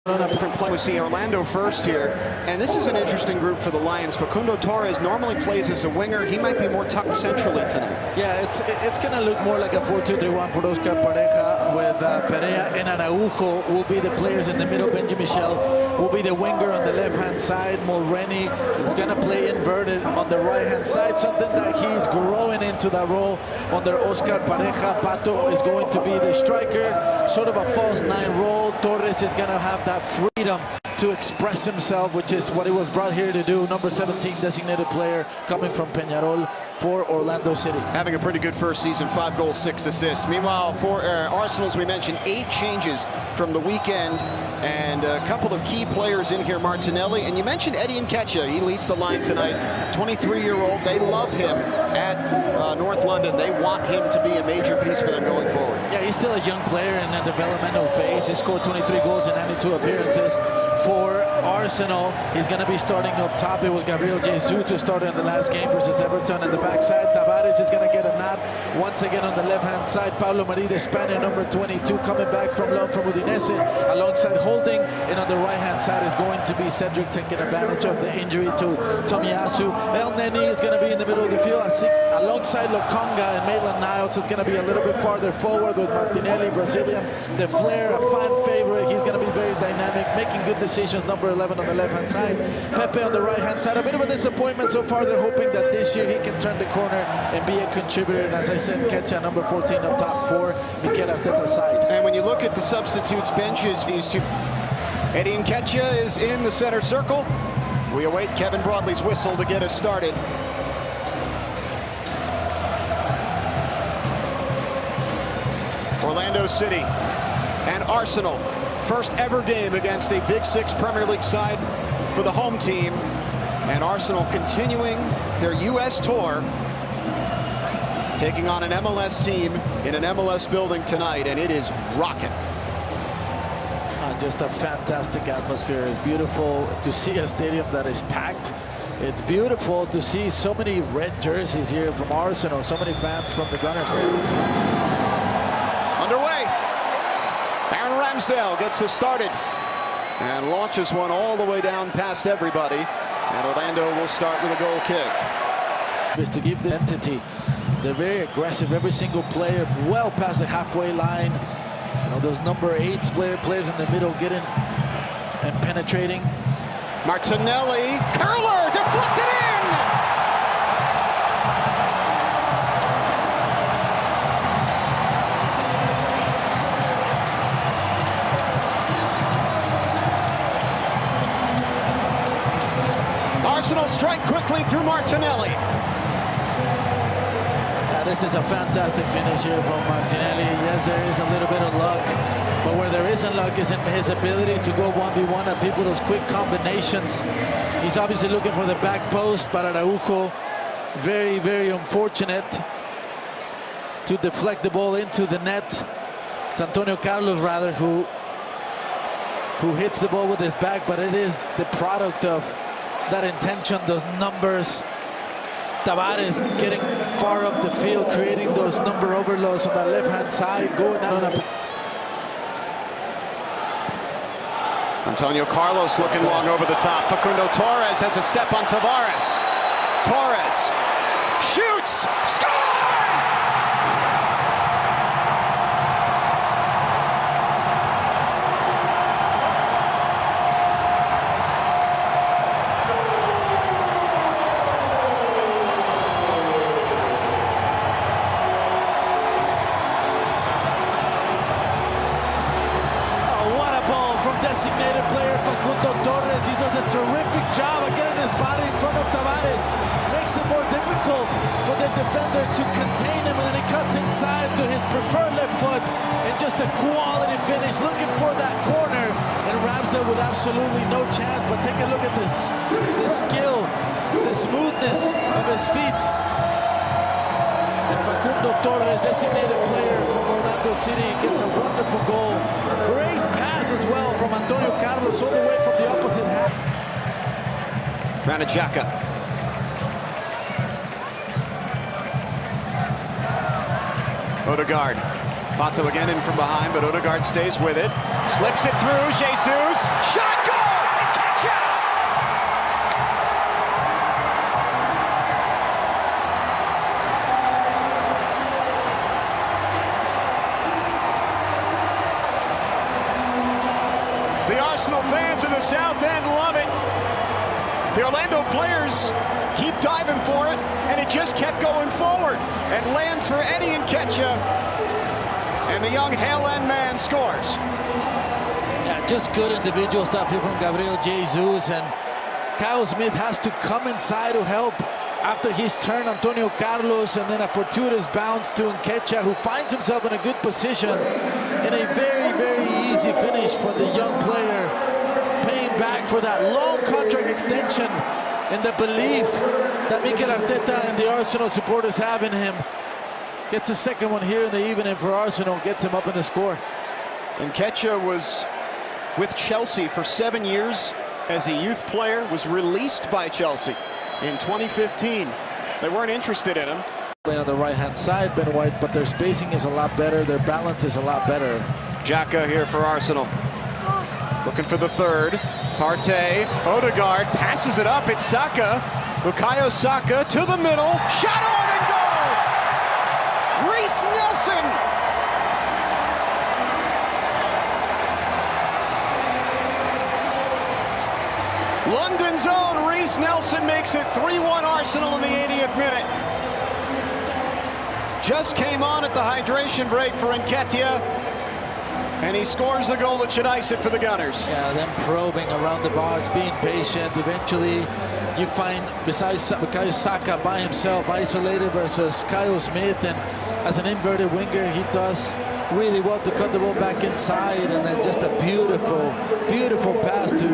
We see Orlando first here, and this is an interesting group for the Lions. Facundo Torres normally plays as a winger. He might be more tucked centrally tonight. Yeah, it's going to look more like a 4-2-3-1 for Oscar Pareja, with Perea and Araujo will be the players in the middle. Benji Michel will be the winger on the left-hand side. Mulrenny is going to play inverted on the right-hand side, something that he's growing into that role under Oscar Pareja. Pato is going to be the striker, sort of a false nine role. Torres is going to have that freedom to express himself, which is what he was brought here to do. Number 17 designated player coming from Peñarol for Orlando City. Having a pretty good first season, 5 goals, 6 assists. Meanwhile, for Arsenal, as we mentioned, 8 changes from the weekend, and a couple of key players in here, Martinelli. And you mentioned Eddie Nketiah. He leads the line tonight, 23-year-old. They love him at North London. They want him to be a major piece for them going forward. Yeah, he's still a young player in a developmental phase. He scored 23 goals in 92 appearances for Arsenal. He's going to be starting up top. It was Gabriel Jesus who started in the last game versus Everton in the backside. Tavares is going to get a nod once again on the left-hand side. Pablo Mari, the Spaniard, number 22, coming back from loan from Udinese, alongside Holding. And on the right-hand side is going to be Cedric, taking advantage of the injury to Tomiyasu. El Neni is going to be in the middle of the field. I think alongside Lokonga and Maitland-Niles is going to be a little bit farther forward with Martinelli, Brazilian, the Flair, a fan favorite. He's going to be very dynamic, making good decisions. Number 11 on the left-hand side. Pepe on the right-hand side. A bit of a disappointment so far. They're hoping that this year he can turn the corner and be a contributor. And as I said, Nketiah, number 14 up top for Mikel Arteta's side. And when you look at the substitutes benches, these two, Eddie Nketiah is in the center circle. We await Kevin Broadley's whistle to get us started. Orlando City and Arsenal, first ever game against a Big Six Premier League side for the home team. And Arsenal continuing their U.S. tour, taking on an MLS team in an MLS building tonight, and it is rocking. Just a fantastic atmosphere. It's beautiful to see a stadium that is packed. It's beautiful to see so many red jerseys here from Arsenal, so many fans from the Gunners. Underway. Aaron Ramsdale gets us started and launches one all the way down past everybody. And Orlando will start with a goal kick. Is to give the entity. They're very aggressive, every single player, well past the halfway line. You know, those number 8 players in the middle getting and penetrating. Martinelli, curler, deflected in! Arsenal strike quickly through Martinelli. This is a fantastic finish here from Martinelli. Yes, there is a little bit of luck, but where there isn't luck is in his ability to go 1v1 and people those quick combinations. He's obviously looking for the back post, but Araujo, very, very unfortunate to deflect the ball into the net. It's Antonio Carlos, rather, who hits the ball with his back, but it is the product of that intention, those numbers. Tavares getting far up the field, creating those number overloads on the left-hand side, going out on a... Antonio Carlos looking long over the top. Facundo Torres has a step on Tavares. Torres shoots, scores! Designated player Facundo Torres. He does a terrific job of getting his body in front of Tavares. Makes it more difficult for the defender to contain him, and then he cuts inside to his preferred left foot, and just a quality finish, looking for that corner, and Ramsdale with absolutely no chance. But take a look at this, the skill, the smoothness of his feet. And Facundo Torres, designated player from Orlando City, gets a wonderful goal. Great pass as well from Antonio Carlos all the way from the opposite half. Granit Xhaka. Odegaard Pato again in from behind, but Odegaard stays with it. Slips it through, Jesus. Shot, goal! And catch it! The Arsenal fans in the South End love it. The Orlando players keep diving for it, and it just kept going forward. And lands for Eddie Nketiah, and the young Haaland man scores. Yeah, just good individual stuff here from Gabriel Jesus, and Kyle Smith has to come inside to help after his turn Antonio Carlos, and then a fortuitous bounce to Nketiah, who finds himself in a good position in a very, very easy finish for the young player, paying back for that long contract extension and the belief that Mikel Arteta and the Arsenal supporters have in him. Gets the second one here in the evening for Arsenal, gets him up in the score. Nketiah was with Chelsea for 7 years as a youth player, was released by Chelsea in 2015. They weren't interested in him. Playing on the right-hand side, Ben White, but their spacing is a lot better, their balance is a lot better. Xhaka here for Arsenal. Looking for the third. Partey, Odegaard passes it up. It's Saka. Bukayo Saka to the middle. Shot on and goal! Reece Nelson! London's own Reece Nelson makes it 3-1 Arsenal in the 80th minute. Just came on at the hydration break for Nketiah, and he scores the goal that should ice it for the Gunners. Yeah, them probing around the box, being patient. Eventually, you find, besides Bukayo Saka by himself, isolated versus Kyle Smith, and as an inverted winger, he does really well to cut the ball back inside, and then just a beautiful, beautiful pass to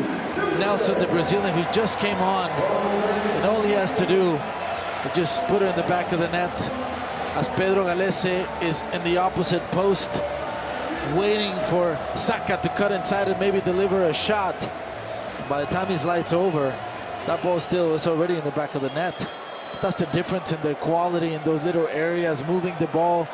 Nelson, the Brazilian, who just came on, and all he has to do is just put it in the back of the net, as Pedro Galese is in the opposite post, waiting for Saka to cut inside and maybe deliver a shot. By the time his light's over, that ball still is already in the back of the net. That's the difference in their quality in those little areas, moving the ball.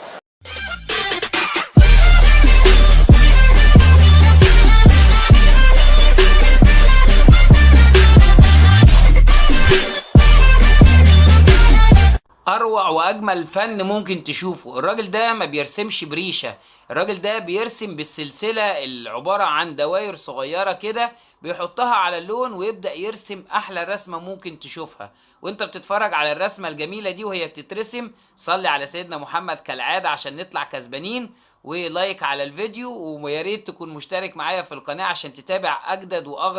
اروع واجمل فن ممكن تشوفه. الراجل ده ما بيرسمش بريشة، الراجل ده بيرسم بالسلسلة اللي عبارة عن دوائر صغيرة كده، بيحطها على اللون ويبدأ يرسم احلى رسمة ممكن تشوفها. وانت بتتفرج على الرسمة الجميلة دي وهي بتترسم، صلي على سيدنا محمد كالعادة عشان نطلع كسبانين، ولايك على الفيديو، وياريت تكون مشترك معايا في القناة عشان تتابع اجدد واغرب